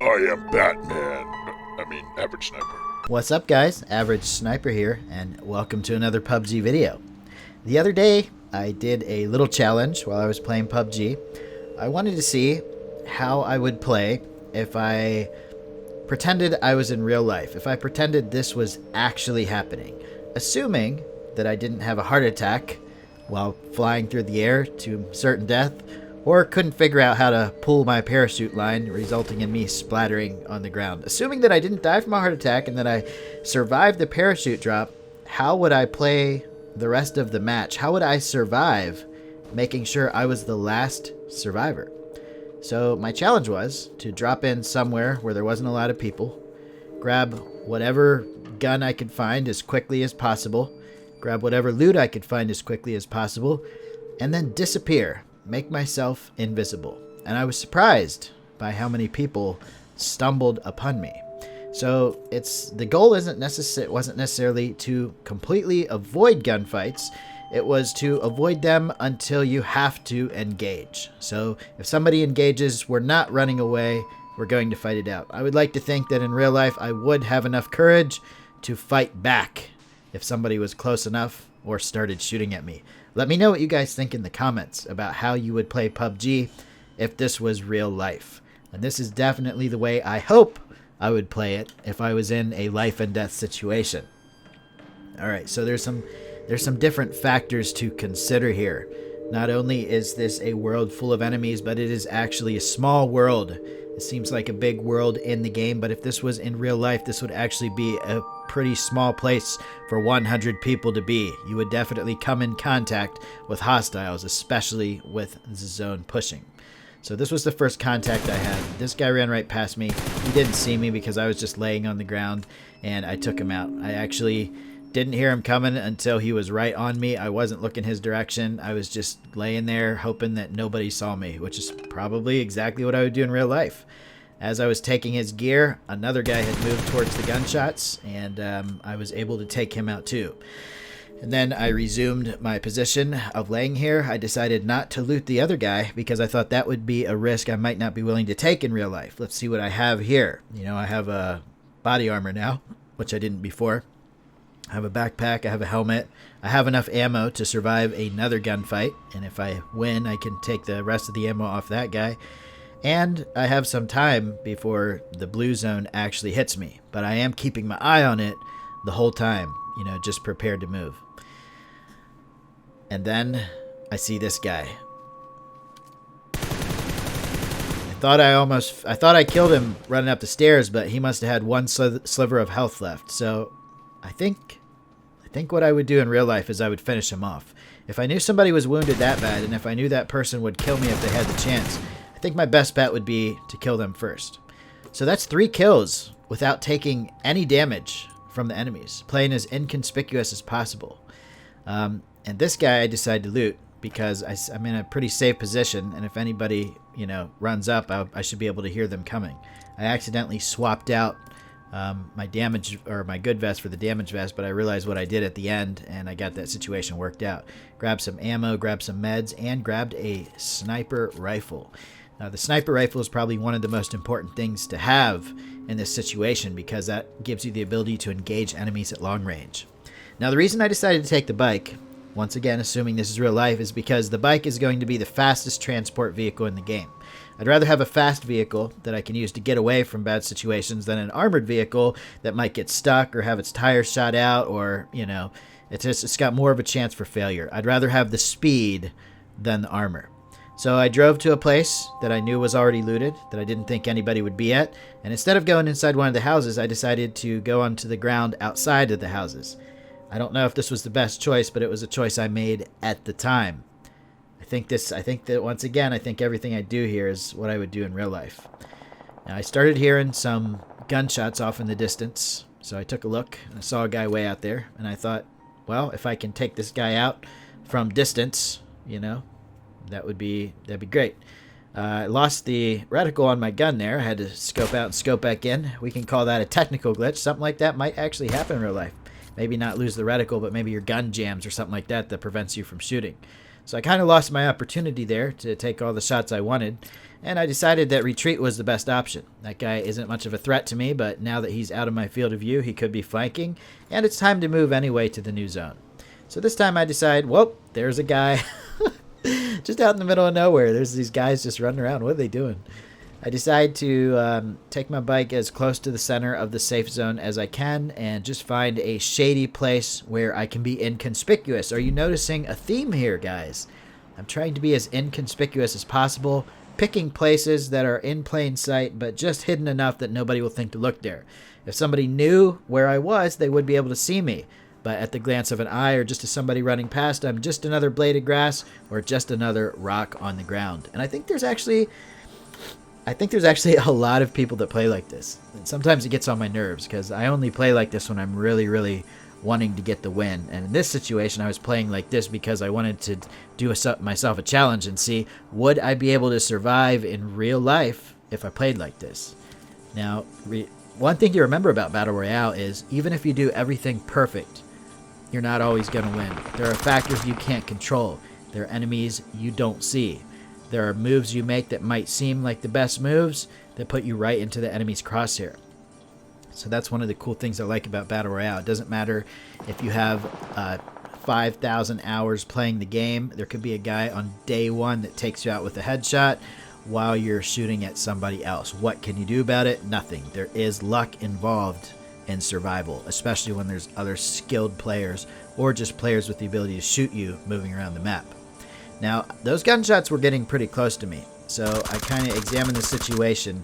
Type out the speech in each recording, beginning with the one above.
I am Batman. Average Sniper. What's up, guys? Average Sniper here, and welcome to another PUBG video. The other day, I did a little challenge while I was playing PUBG. I wanted to see how I would play if I pretended I was in real life, if I pretended this was actually happening, assuming that I didn't have a heart attack while flying through the air to certain death, or couldn't figure out how to pull my parachute line, resulting in me splattering on the ground. Assuming that I didn't die from a heart attack and that I survived the parachute drop, how would I play the rest of the match? How would I survive making sure I was the last survivor? So my challenge was to drop in somewhere where there wasn't a lot of people, grab whatever gun I could find as quickly as possible, grab whatever loot I could find as quickly as possible, and then disappear. Make myself invisible. And I was surprised by how many people stumbled upon me. So the goal wasn't necessarily to completely avoid gunfights. It was to avoid them until you have to engage. So if somebody engages, we're not running away. We're going to fight it out. I would like to think that in real life I would have enough courage to fight back if somebody was close enough or started shooting at me. Let me know what you guys think in the comments about how you would play PUBG if this was real life. And this is definitely the way I hope I would play it if I was in a life and death situation. Alright, so there's some different factors to consider here. Not only is this a world full of enemies, but it is actually a small world. It seems like a big world in the game, but if this was in real life, this would actually be a pretty small place for 100 people to be. You would definitely come in contact with hostiles, especially with the zone pushing. So this was the first contact I had. This guy ran right past me. He didn't see me because I was just laying on the ground, and I took him out. I actually didn't hear him coming until he was right on me. I wasn't looking his direction. I was just laying there hoping that nobody saw me, which is probably exactly what I would do in real life. As I was taking his gear, another guy had moved towards the gunshots, and I was able to take him out too. And then I resumed my position of laying here. I decided not to loot the other guy because I thought that would be a risk I might not be willing to take in real life. Let's see what I have here. You know, I have a body armor now, which I didn't before. I have a backpack, I have a helmet, I have enough ammo to survive another gunfight, and if I win, I can take the rest of the ammo off that guy. And I have some time before the blue zone actually hits me, but I am keeping my eye on it the whole time, you know, just prepared to move. And then I see this guy. I thought I killed him running up the stairs, but he must have had one sliver of health left, so I think what I would do in real life is I would finish him off. If I knew somebody was wounded that bad, and if I knew that person would kill me if they had the chance, I think my best bet would be to kill them first. So that's 3 kills without taking any damage from the enemies, playing as inconspicuous as possible. And this guy I decided to loot because I'm in a pretty safe position, and if anybody, you know, runs up, I should be able to hear them coming. I accidentally swapped out my damage or my good vest for the damage vest, but I realized what I did at the end, and I got that situation worked out. Grabbed some ammo, grabbed some meds, and grabbed a sniper rifle. Now, the sniper rifle is probably one of the most important things to have in this situation because that gives you the ability to engage enemies at long range. Now, the reason I decided to take the bike, once again assuming this is real life, is because the bike is going to be the fastest transport vehicle in the game. I'd rather have a fast vehicle that I can use to get away from bad situations than an armored vehicle that might get stuck or have its tires shot out, or, you know, it's got more of a chance for failure. I'd rather have the speed than the armor. So I drove to a place that I knew was already looted, that I didn't think anybody would be at, and instead of going inside one of the houses, I decided to go onto the ground outside of the houses. I don't know if this was the best choice, but it was a choice I made at the time. I think that once again, I think everything I do here is what I would do in real life. Now, I started hearing some gunshots off in the distance, so I took a look and I saw a guy way out there, and I thought, well, if I can take this guy out from distance, you know, that'd be great. I lost the reticle on my gun there. I had to scope out and scope back in. We can call that a technical glitch. Something like that might actually happen in real life. Maybe not lose the reticle, but maybe your gun jams or something like that that prevents you from shooting. So I kind of lost my opportunity there to take all the shots I wanted, and I decided that retreat was the best option. That guy isn't much of a threat to me, but now that he's out of my field of view, he could be flanking, and it's time to move anyway to the new zone. So this time I decide, well, there's a guy just out in the middle of nowhere. There's these guys just running around. What are they doing? I decide to take my bike as close to the center of the safe zone as I can and just find a shady place where I can be inconspicuous. Are you noticing a theme here, guys? I'm trying to be as inconspicuous as possible, picking places that are in plain sight but just hidden enough that nobody will think to look there. If somebody knew where I was, they would be able to see me. But at the glance of an eye or just as somebody running past, I'm just another blade of grass or just another rock on the ground. And I think there's actually a lot of people that play like this. And sometimes it gets on my nerves because I only play like this when I'm really, really wanting to get the win. And in this situation, I was playing like this because I wanted to do myself a challenge and see, would I be able to survive in real life if I played like this? Now, one thing to remember about Battle Royale is even if you do everything perfect, you're not always going to win. There are factors you can't control. There are enemies you don't see. There are moves you make that might seem like the best moves that put you right into the enemy's crosshair. So that's one of the cool things I like about Battle Royale. It doesn't matter if you have 5,000 hours playing the game. There could be a guy on day one that takes you out with a headshot while you're shooting at somebody else. What can you do about it? Nothing. There is luck involved in survival, especially when there's other skilled players or just players with the ability to shoot you moving around the map. Now, those gunshots were getting pretty close to me, so I kind of examined the situation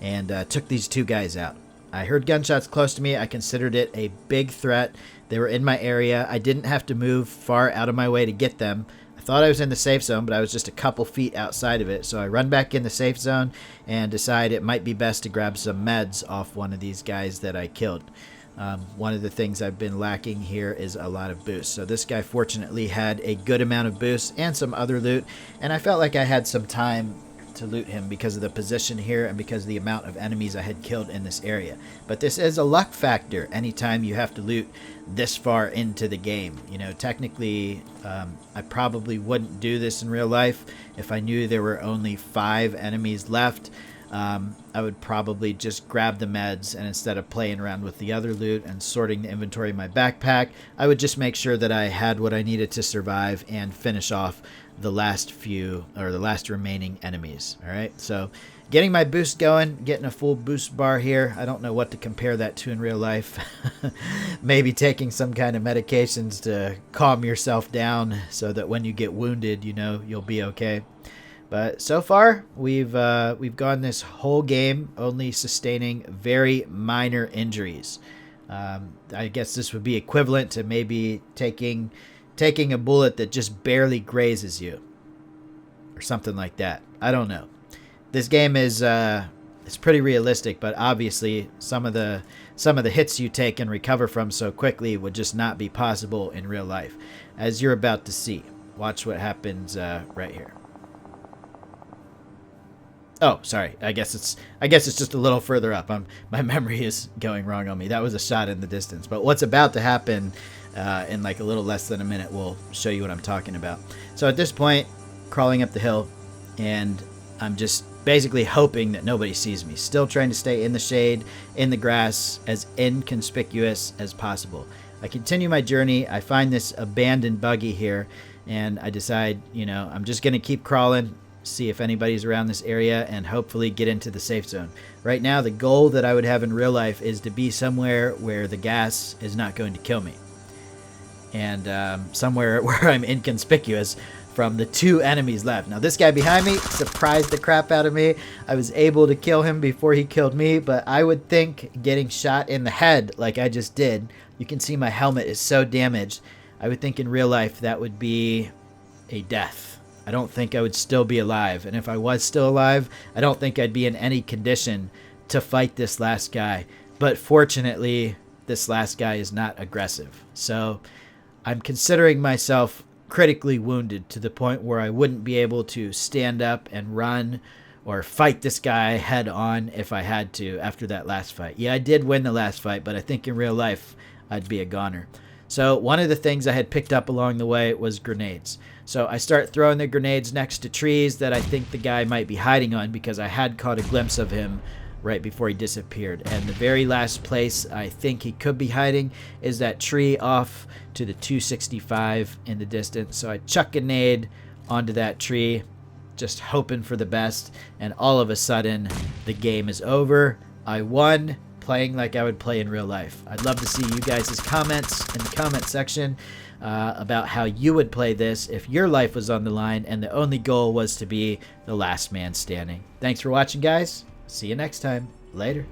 and took these two guys out. I heard gunshots close to me. I considered it a big threat. They were in my area. I didn't have to move far out of my way to get them. I thought I was in the safe zone, but I was just a couple feet outside of it. So I run back in the safe zone and decide it might be best to grab some meds off one of these guys that I killed. One of the things I've been lacking here is a lot of boosts. So this guy fortunately had a good amount of boosts and some other loot, and I felt like I had some time to loot him because of the position here and because of the amount of enemies I had killed in this area. But this is a luck factor anytime you have to loot this far into the game. You know, technically, I probably wouldn't do this in real life if I knew there were only 5 enemies left. I would probably just grab the meds, and instead of playing around with the other loot and sorting the inventory in my backpack, I would just make sure that I had what I needed to survive and finish off the last remaining enemies. All right, so getting my boost going, getting a full boost bar here. I don't know what to compare that to in real life. Maybe taking some kind of medications to calm yourself down so that when you get wounded, you know, you'll be okay. But so far, we've gone this whole game only sustaining very minor injuries. I guess this would be equivalent to maybe taking a bullet that just barely grazes you, or something like that. I don't know. This game is it's pretty realistic, but obviously some of the hits you take and recover from so quickly would just not be possible in real life, as you're about to see. Watch what happens right here. Oh, sorry. I guess it's just a little further up. My memory is going wrong on me. That was a shot in the distance. But what's about to happen in like a little less than a minute will show you what I'm talking about. So at this point, crawling up the hill, and I'm just basically hoping that nobody sees me. Still trying to stay in the shade, in the grass, as inconspicuous as possible. I continue my journey. I find this abandoned buggy here, and I decide, you know, I'm just going to keep crawling, see if anybody's around this area, and hopefully get into the safe zone. Right now, the goal that I would have in real life is to be somewhere where the gas is not going to kill me, and somewhere where I'm inconspicuous from the 2 enemies left. Now, this guy behind me surprised the crap out of me. I was able to kill him before he killed me, but I would think getting shot in the head like I just did, you can see my helmet is so damaged, I would think in real life that would be a death. I don't think I would still be alive. And if I was still alive, I don't think I'd be in any condition to fight this last guy. But fortunately, this last guy is not aggressive. So I'm considering myself critically wounded to the point where I wouldn't be able to stand up and run or fight this guy head on if I had to after that last fight. Yeah, I did win the last fight, but I think in real life I'd be a goner. So one of the things I had picked up along the way was grenades. So I start throwing the grenades next to trees that I think the guy might be hiding on, because I had caught a glimpse of him right before he disappeared. And the very last place I think he could be hiding is that tree off to the 265 in the distance. So I chuck a nade onto that tree, just hoping for the best, and all of a sudden the game is over. I won, playing like I would play in real life. I'd love to see you guys' comments in the comment section about how you would play this if your life was on the line and the only goal was to be the last man standing. Thanks for watching, guys. See you next time. Later.